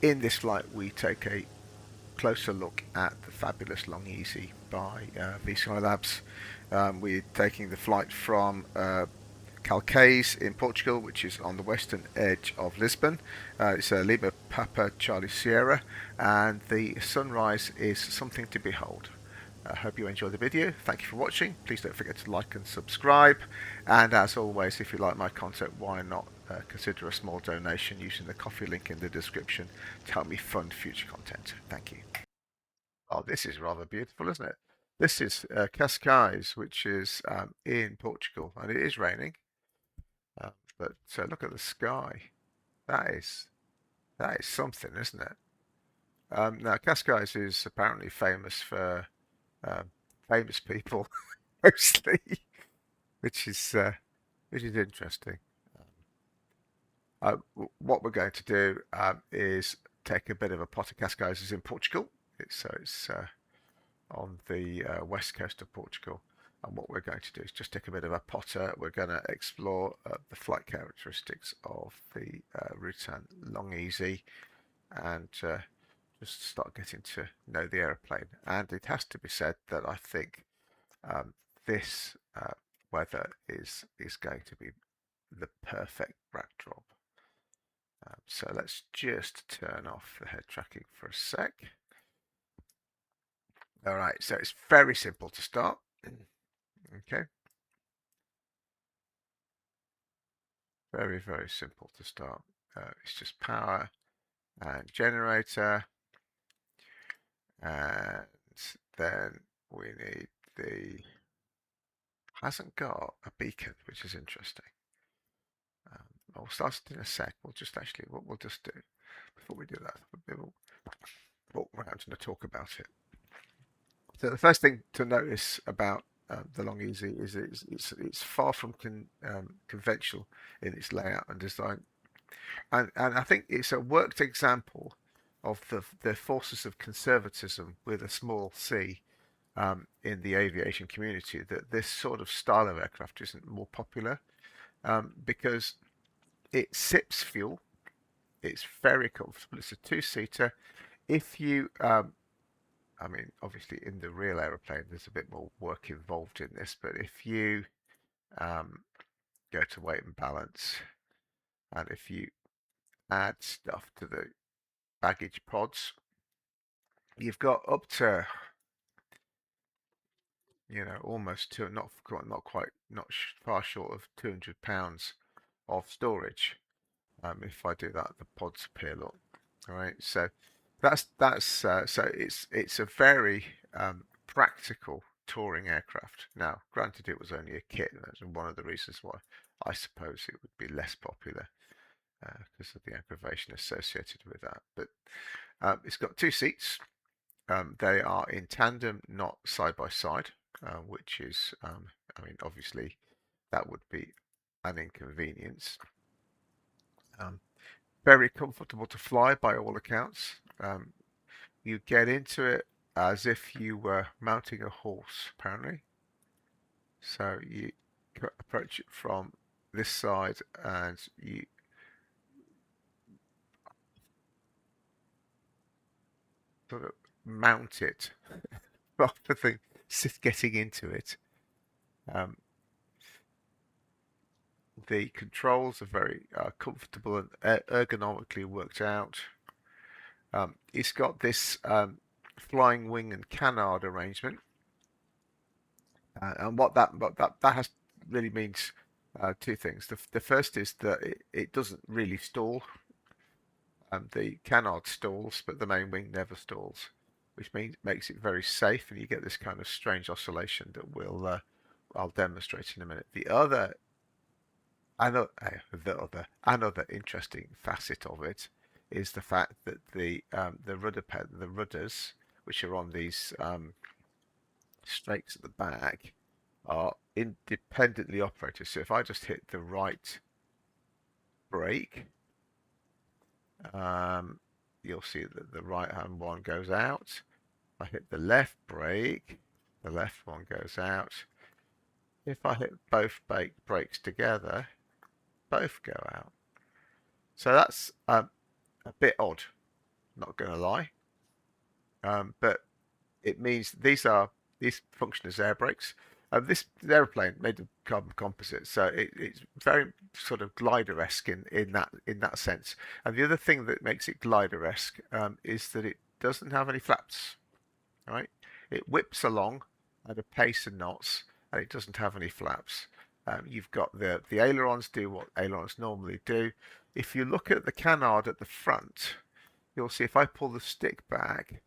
In this flight, we take a closer look at the fabulous LongEze by VSkyLabs. We're taking the flight from Calcaise in Portugal, which is on the western edge of Lisbon. It's a Lima Papa Charlie Sierra, and the sunrise is something to behold. I hope you enjoy the video. Thank you for watching. Please don't forget to like and subscribe. And as always, if you like my content, why not consider a small donation using the Ko-fi link in the description to help me fund future content. Thank you. Oh, this is rather beautiful, isn't it? This is Cascais, which is in Portugal, and it is raining. But look at the sky. That is something, isn't it? Now, Cascais is apparently famous for famous people mostly, which is interesting. What we're going to do is take a bit of a pot of Cascais in Portugal. It's on the west coast of Portugal, and what we're going to do is just take a bit of a potter. We're going to explore the flight characteristics of the Rutan LongEze and just start getting to know the aeroplane. And it has to be said that I think this weather is going to be the perfect backdrop. So let's just turn off the head tracking for a sec. All right, so it's very simple to start. Okay. Very, very simple to start. It's just power and generator. And then we need the, hasn't got a beacon, which is interesting. We'll start it in a sec. We'll just actually, what we'll just do before we do that, we'll walk around and talk about it. So the first thing to notice about the LongEze is it's far from conventional in its layout and design, and I think it's a worked example of the forces of conservatism with a small c in the aviation community, that this sort of style of aircraft isn't more popular because it sips fuel. It's very comfortable. It's a two-seater. If you I mean, obviously in the real aeroplane there's a bit more work involved in this, but if you go to weight and balance, and if you add stuff to the baggage pods, you've got up to, you know, almost two, not far short of 200 pounds of storage. If I do that, the pods appear. Look, all right. So so it's a very practical touring aircraft. Now, granted, it was only a kit, and that's one of the reasons why I suppose it would be less popular because of the aggravation associated with that. But it's got two seats. They are in tandem, not side by side, which is, I mean, obviously that would be an inconvenience. Very comfortable to fly by all accounts. You get into it as if you were mounting a horse, apparently. So you approach it from this side and you sort of mount it rather than getting into it. The controls are very comfortable and ergonomically worked out. It's got this flying wing and canard arrangement, and what that has really means two things. The first is that it doesn't really stall. The canard stalls, but the main wing never stalls, which makes it very safe, and you get this kind of strange oscillation that I'll demonstrate in a minute. Another interesting facet of it is the fact that the rudders, which are on these strakes at the back, are independently operated. So if I just hit the right brake, you'll see that the right hand one goes out. I hit the left brake, the left one goes out. If I hit both brakes together, both go out. So that's a bit odd. not going to lie. But it means these function as air brakes. This airplane made of carbon composite, so it's very sort of glider-esque in that sense. And the other thing that makes it glider-esque is that it doesn't have any flaps, right? It whips along at a pace of knots, and it doesn't have any flaps. You've got the ailerons do what ailerons normally do. If you look at the canard at the front, you'll see if I pull the stick back,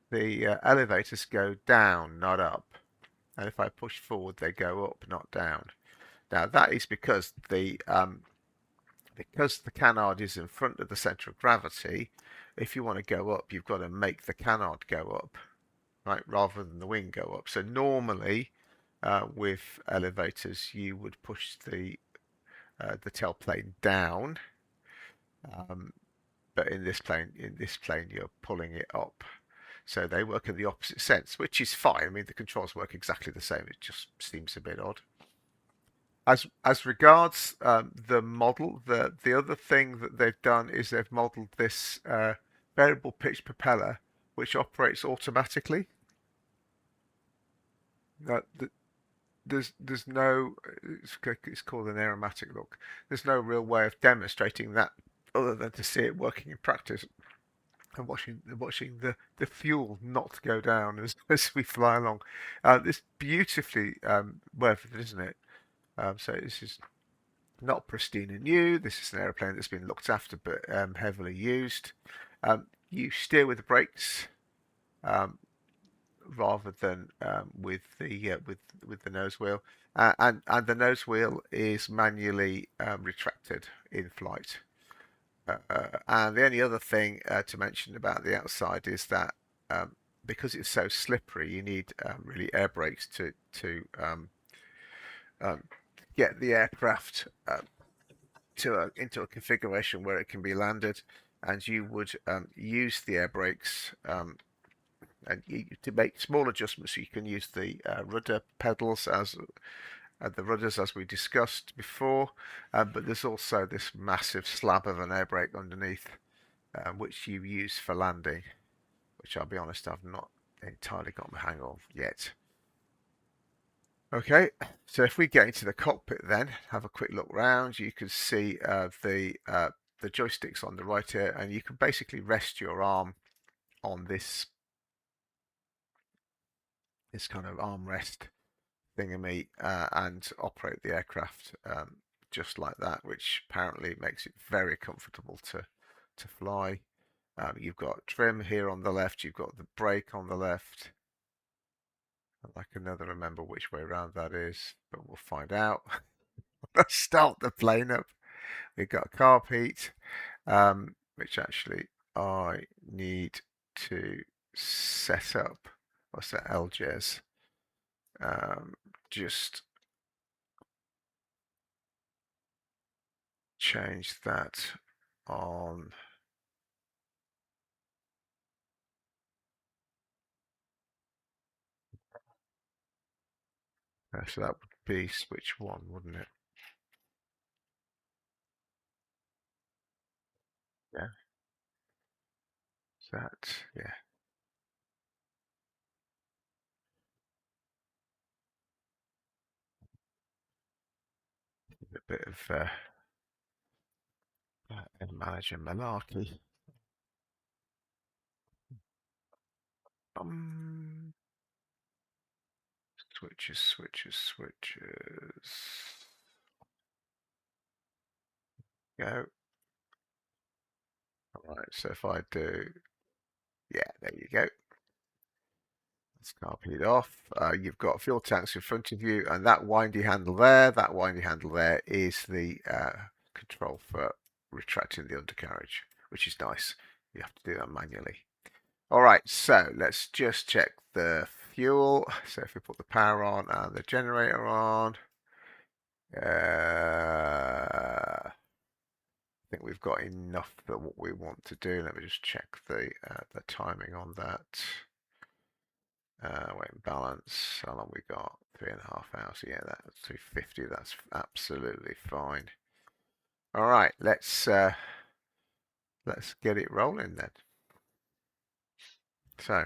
the elevators go down, not up. And if I push forward, they go up, not down. Now that is because the canard is in front of the center of gravity. If you want to go up, you've got to make the canard go up, right, rather than the wing go up. So normally, with elevators, you would push the tailplane down, but in this plane, you're pulling it up. So they work in the opposite sense, which is fine. I mean, the controls work exactly the same. It just seems a bit odd. As regards the model, the other thing that they've done is they've modeled this variable pitch propeller, which operates automatically. There's no, it's called an aromatic look. There's no real way of demonstrating that other than to see it working in practice and watching the fuel not go down as we fly along. It's beautifully weathered, isn't it? So this is not pristine and new. This is an aeroplane that's been looked after but heavily used. You steer with the brakes rather than with the nose wheel, and the nose wheel is manually retracted in flight. And the only other thing to mention about the outside is that because it's so slippery, you need really air brakes to get the aircraft into a configuration where it can be landed, and you would use the air brakes and to make small adjustments. So you can use the rudder pedals as the rudders as we discussed before, but there's also this massive slab of an air brake underneath, which you use for landing, which I'll be honest, I've not entirely got my hang of yet. Okay, so if we get into the cockpit then, have a quick look round, you can see the joysticks on the right here, and you can basically rest your arm on this kind of armrest thingamy and operate the aircraft just like that, which apparently makes it very comfortable to fly. You've got trim here on the left, you've got the brake on the left. I can never remember which way around that is, but we'll find out. Let's start the plane up. We've got carb heat, which actually I need to set up. What's that? LGES. Just change that on. So that would be switch 1, wouldn't it? Yeah. That, yeah. A bit of manager malarkey. Um, switches. Go. All right. So if I do, yeah, there you go. Let's copy it off. You've got fuel tanks in front of you, and that windy handle there, is the control for retracting the undercarriage, which is nice. You have to do that manually. All right, so let's just check the fuel. So if we put the power on and the generator on, I think we've got enough for what we want to do. Let me just check the timing on that. Weight and balance. How long we got? 3.5 hours. Yeah, that's 250. That's absolutely fine. All right, let's get it rolling then. So,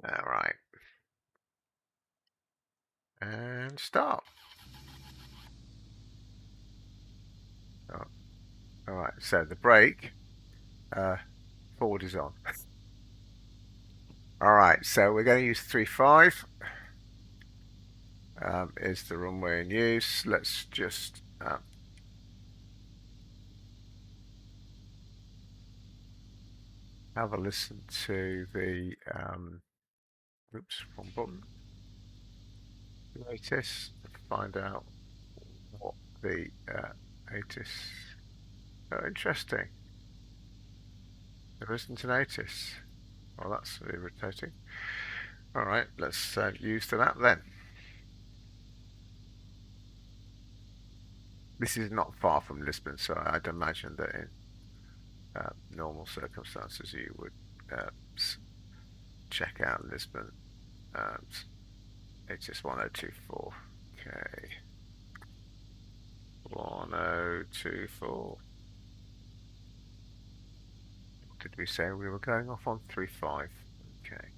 all right, and start. Oh, all right, so the brake forward is on. All right, so we're going to use 3.5 is the runway in use. Let's just have a listen to the oops, wrong button. ATIS to find out what the ATIS. Oh, interesting. There isn't an ATIS. Well, that's irritating. All right, let's use the map then. This is not far from Lisbon, so I'd imagine that in normal circumstances you would check out Lisbon. ATIS 1024. Okay. 1024. What did we say? We were going off on 3.5. Okay.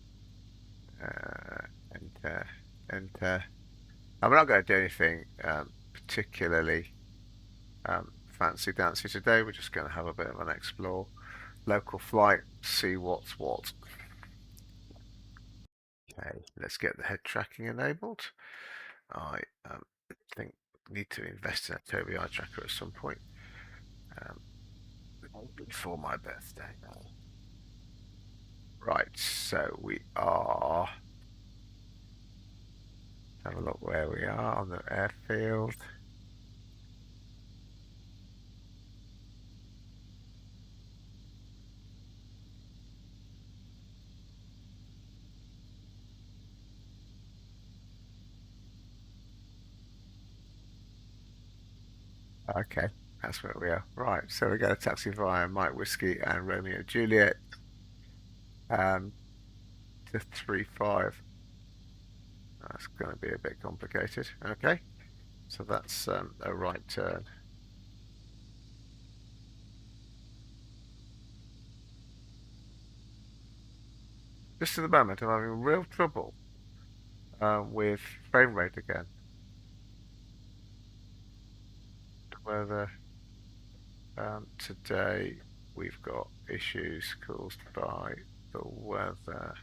Enter. I'm not going to do anything particularly fancy dancy today. We're just going to have a bit of an explore. Local flight, see what's what. Okay, let's get the head tracking enabled. I think we need to invest in a Tobii eye tracker at some point before my birthday. Right, so we are. Have a look where we are on the airfield. Okay, that's where we are. Right, so we got a taxi via Mike Whiskey and Romeo Juliet to 3.5. That's going to be a bit complicated. Okay, so that's a right turn. Just at the moment, I'm having real trouble with frame rate again. Whether today we've got issues caused by the weather.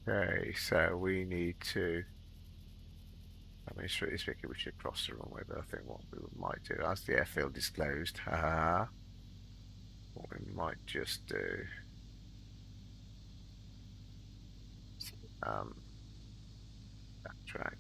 Okay, so we need to. I mean, strictly speaking, we should cross the runway, but I think what we might do, as the airfield is closed, what we might just do, backtrack.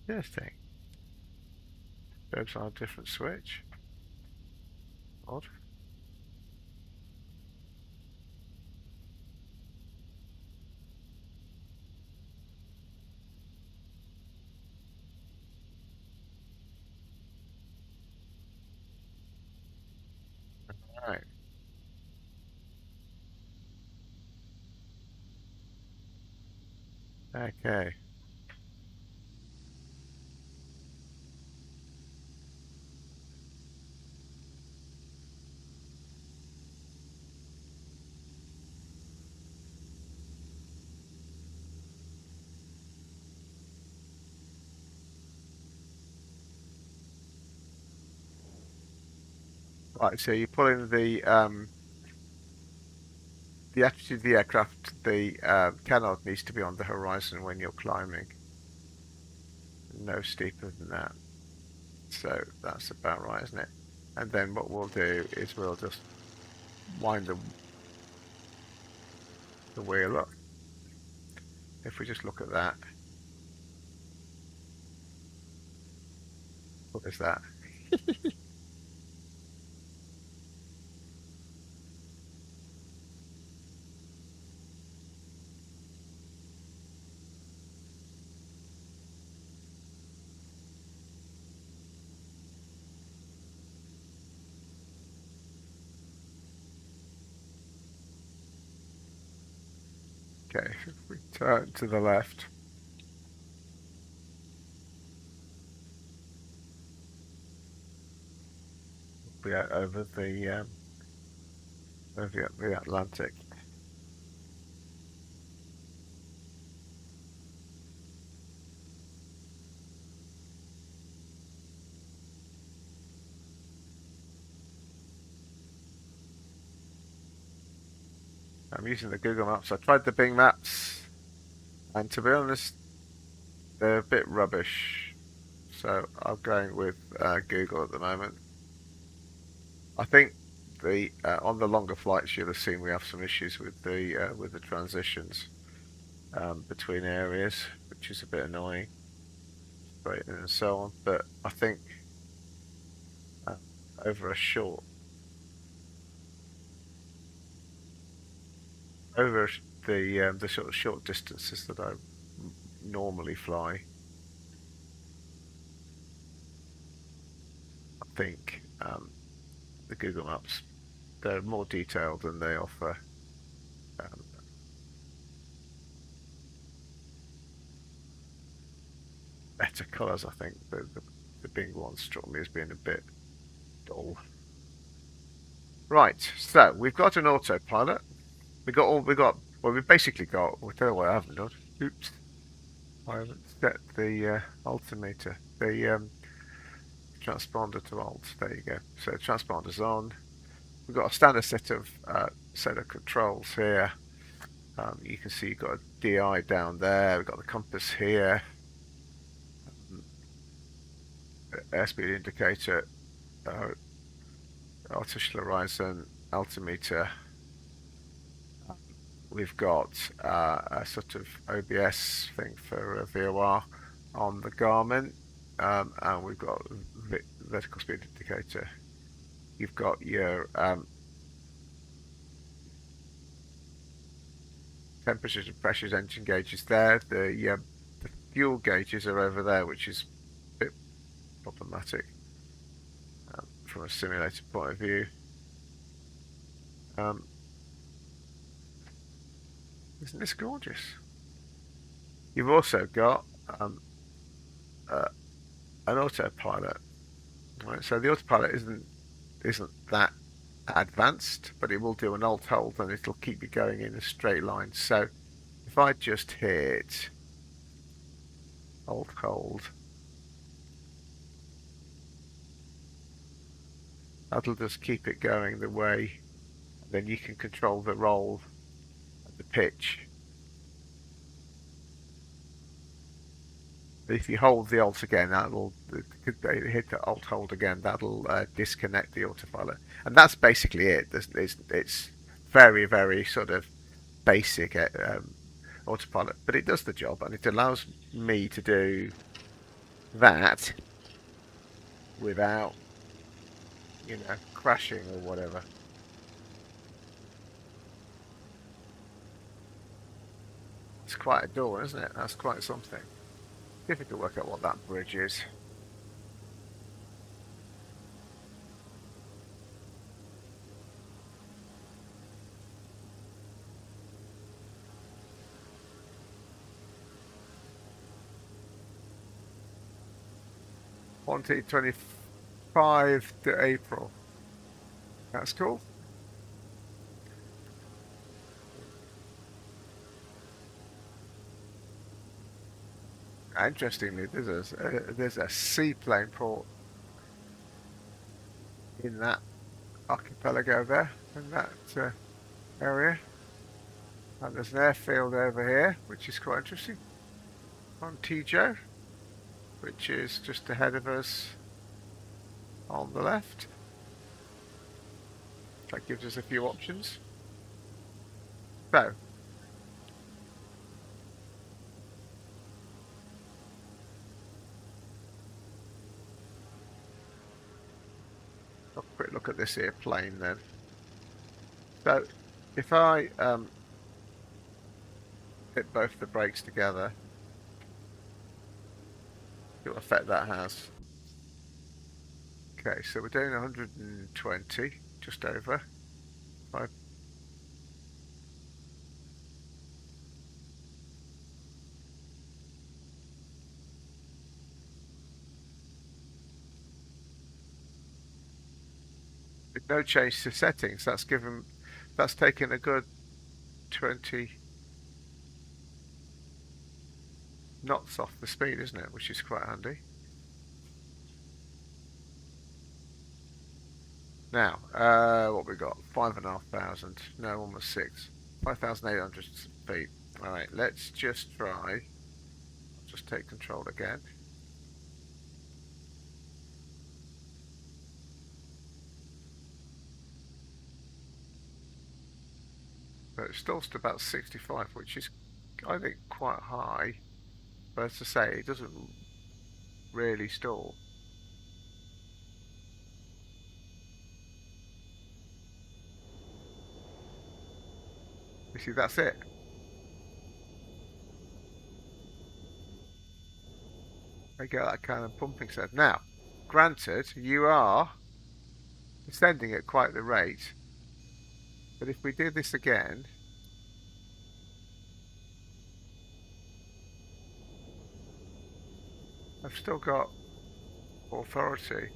This thing. Verbs on a different switch. Odd. Right. Okay. Right, so you're pulling the attitude of the aircraft, the canard needs to be on the horizon when you're climbing. No steeper than that. So that's about right, isn't it? And then what we'll do is we'll just wind the wheel up. If we just look at that. What is that? Okay, if we turn to the left. We'll be out over the Atlantic. I'm using the Google Maps. I tried the Bing Maps, and to be honest, they're a bit rubbish. So I'm going with Google at the moment. I think the on the longer flights you'll have seen we have some issues with the transitions between areas, which is a bit annoying, right, and so on. But I think uh, over a short over the sort of short distances that I normally fly, I think the Google Maps, they're more detailed and they offer um, better colours. I think the Bing one struck me as being a bit dull. Right, so we've got an autopilot. We've basically got. We'll tell you what I haven't done. Oops, I haven't set the altimeter, the transponder to alt. There you go. So transponder's on. We've got a standard set of controls here. You can see you've got a DI down there. We've got the compass here, airspeed indicator, uh, artificial horizon, altimeter. We've got a sort of OBS thing for VOR on the Garmin, and we've got vertical speed indicator. You've got your temperatures and pressures, engine gauges there. The fuel gauges are over there, which is a bit problematic from a simulator point of view. Um, isn't this gorgeous? You've also got uh, an autopilot. Right? So the autopilot isn't that advanced, but it will do an alt hold and it'll keep you going in a straight line. So if I just hit alt hold, that'll just keep it going the way. Then you can control the roll and the pitch. If you hold the alt again, that'll hit the alt hold again. That'll disconnect the autopilot, and that's basically it. It's very very sort of basic autopilot, but it does the job, and it allows me to do that without, crashing or whatever. It's quite a door, isn't it? That's quite something. Difficult to work out what that bridge is. On 25 to April. That's cool. Interestingly, there's a seaplane port in that archipelago there, in that area. And there's an airfield over here, which is quite interesting, on Tijo, which is just ahead of us on the left. That gives us a few options. So, quick look at this here plane then. So if I hit both the brakes together, see what effect that has. Okay, so we're doing 120, just over. Five. With no change to settings, that's taken a good 20 knots off the speed, isn't it? Which is quite handy. Now, what we got? 5,500. No, almost 6. 5,800 feet. All right, let's just try. Just take control again. But it's still about 65, which is, I think, quite high. But as I say, it doesn't really stall. You see, that's it. They get that kind of pumping sound. Now, granted, you are descending at quite the rate, but if we do this again, I've still got authority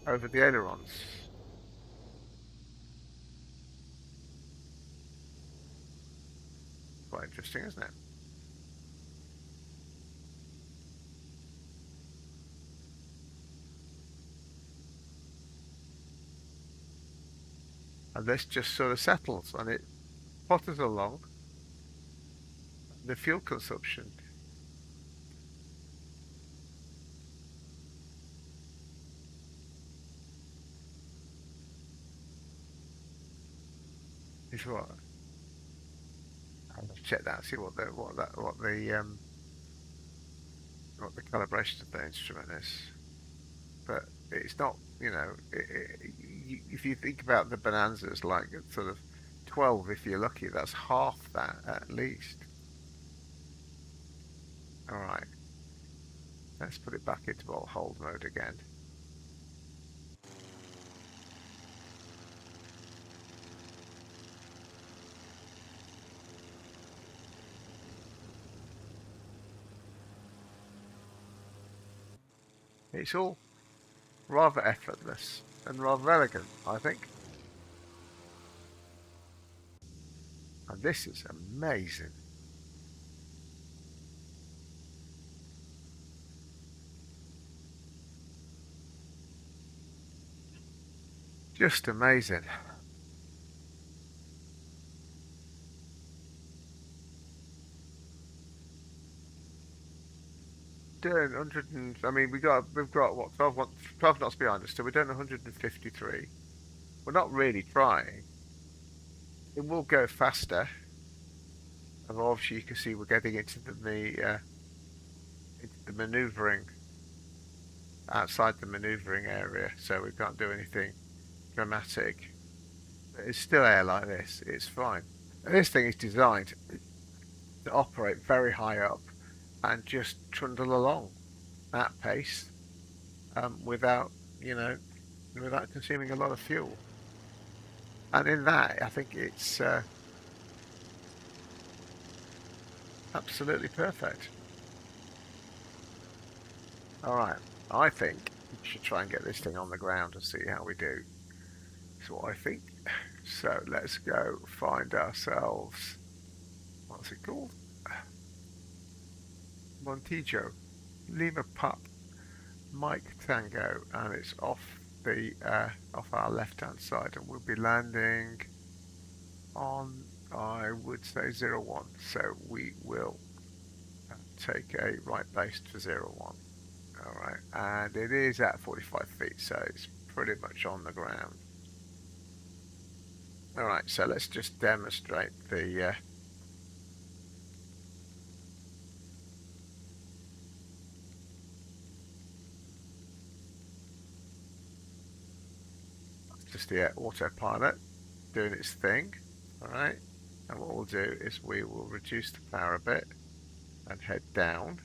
over the ailerons. Quite interesting, isn't it? And this just sort of settles and it potters along. The fuel consumption is what? I'll just check that, see what the calibration of the instrument is. But it's not, if you think about the bonanzas, like sort of 12, if you're lucky, that's half that at least. All right, let's put it back into hold mode again. It's all rather effortless and rather elegant, I think. And this is amazing. Just amazing. Doing 100 and, I mean, we've got what, 12 knots behind us, so we're doing 153. We're not really trying. It will go faster. And obviously you can see we're getting into the maneuvering, outside the maneuvering area, so we can't do anything dramatic. But it's still air like this, it's fine. And this thing is designed to operate very high up and just trundle along at pace without, without consuming a lot of fuel. And in that, I think it's absolutely perfect. All right, I think we should try and get this thing on the ground and see how we do. That's what I think. So let's go find ourselves, what's it called? Montijo, Lima Pup, Mike Tango, and it's off our left-hand side, and we'll be landing on, I would say, 01. So we will take a right base to 01. All right, and it is at 45 feet, so it's pretty much on the ground. All right, so let's just demonstrate the just the autopilot doing its thing. All right. And what we'll do is we will reduce the power a bit and head down.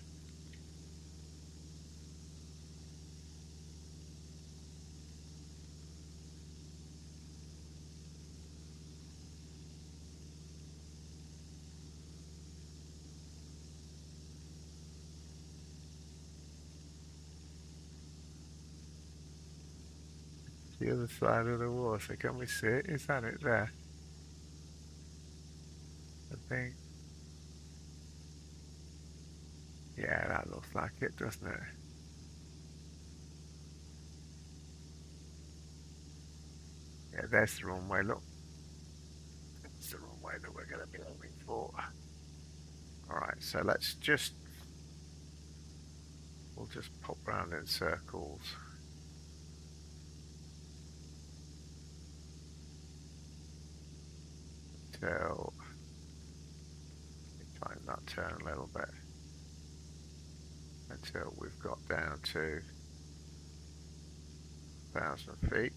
The other side of the water. Can we see it? Is that it there? I think. Yeah, that looks like it, doesn't it? Yeah, there's the runway. Look, it's the runway that we're going to be aiming for. All right, so we'll just pop round in circles till time that turn a little bit until we've got down to 1,000 feet.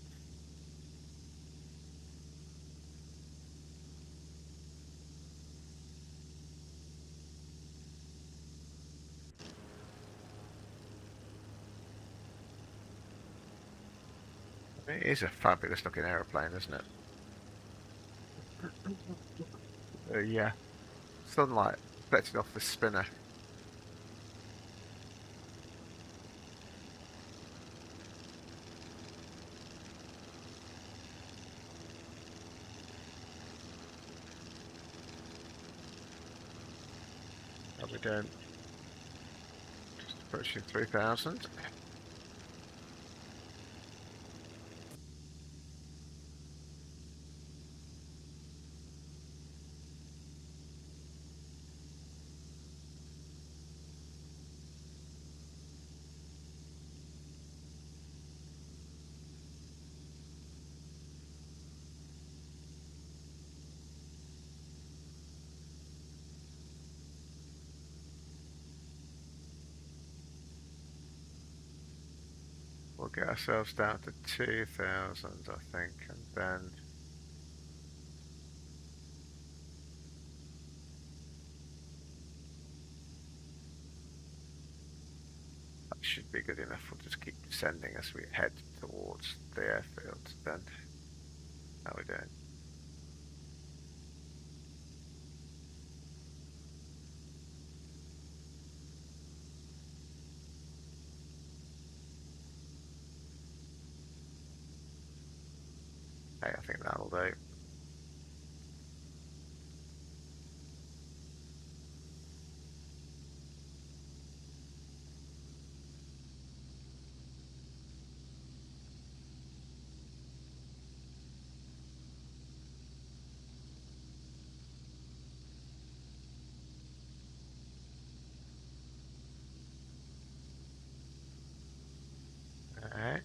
It is a fabulous looking aeroplane, isn't it? Yeah, sunlight reflected off the spinner. How we doing? Just approaching 3,000. We'll get ourselves down to 2,000, I think, and then that should be good enough. We'll just keep descending as we head towards the airfield. Then, how are we doing? Hey, I think that'll do. Alright.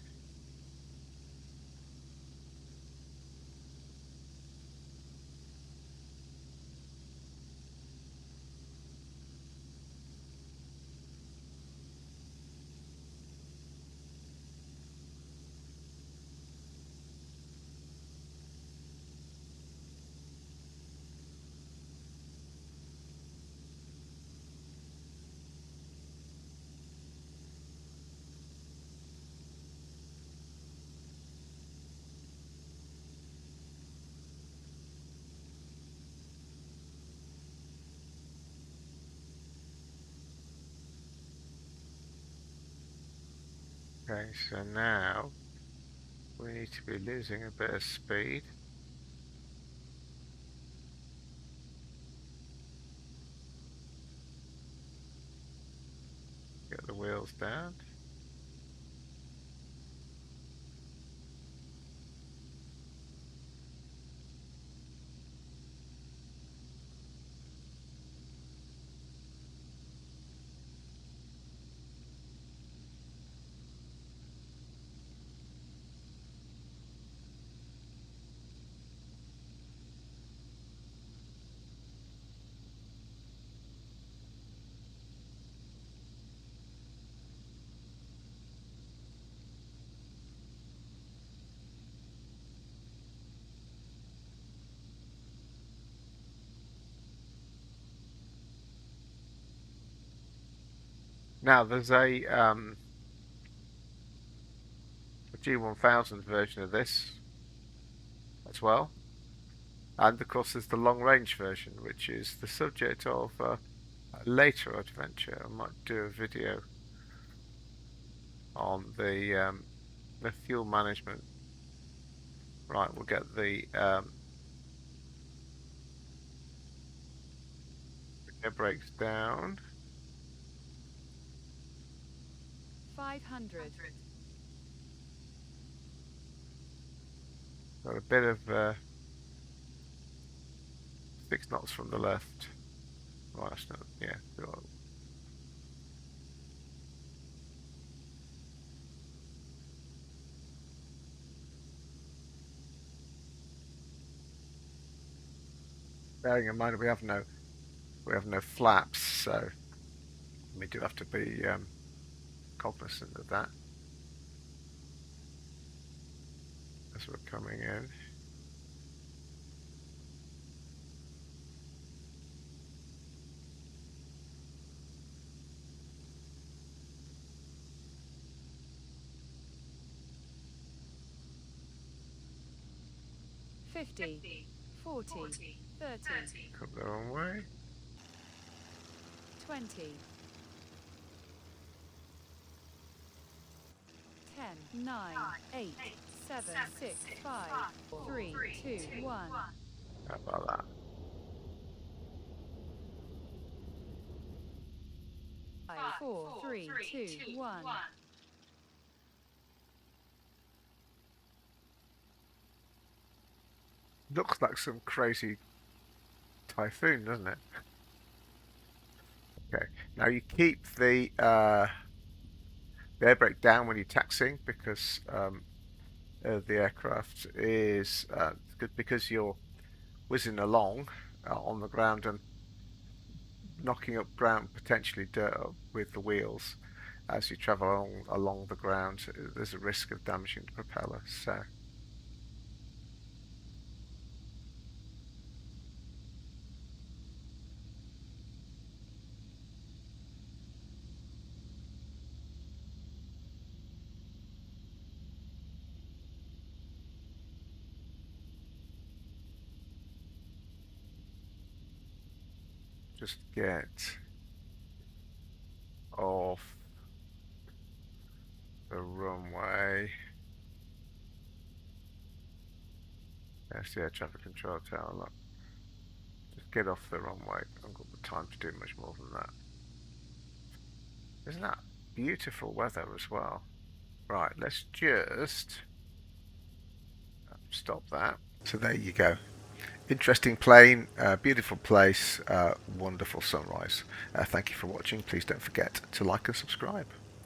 Okay, so now we need to be losing a bit of speed. Get the wheels down. Now there's a G1000 version of this as well, and of course there's the long range version, which is the subject of a later adventure. I might do a video on the fuel management. Right, we'll get the air brakes down. 500. Got a bit of 6 knots from the left. Right, that's not, yeah. Bearing in mind we have no flaps, so we do have to be cognizant of that as we're coming in. Fifty, 40, 30. Come the wrong way. 20. 10, 9, 8, 7, 6, 5, 3, 2, 1. How about that? 5, 4, 3, 2, 1. Looks like some crazy typhoon, doesn't it? Okay, now you keep the air brake down when you're taxiing because the aircraft is good because you're whizzing along on the ground and knocking up ground, potentially dirt up with the wheels as you travel along the ground. There's a risk of damaging the propeller. So just get off the runway. There's the air traffic control tower. Look. Just get off the runway. I haven't got the time to do much more than that. Isn't that beautiful weather as well? Right, let's just stop that. So there you go. Interesting plane, beautiful place, wonderful sunrise. Thank you for watching. Please don't forget to like and subscribe.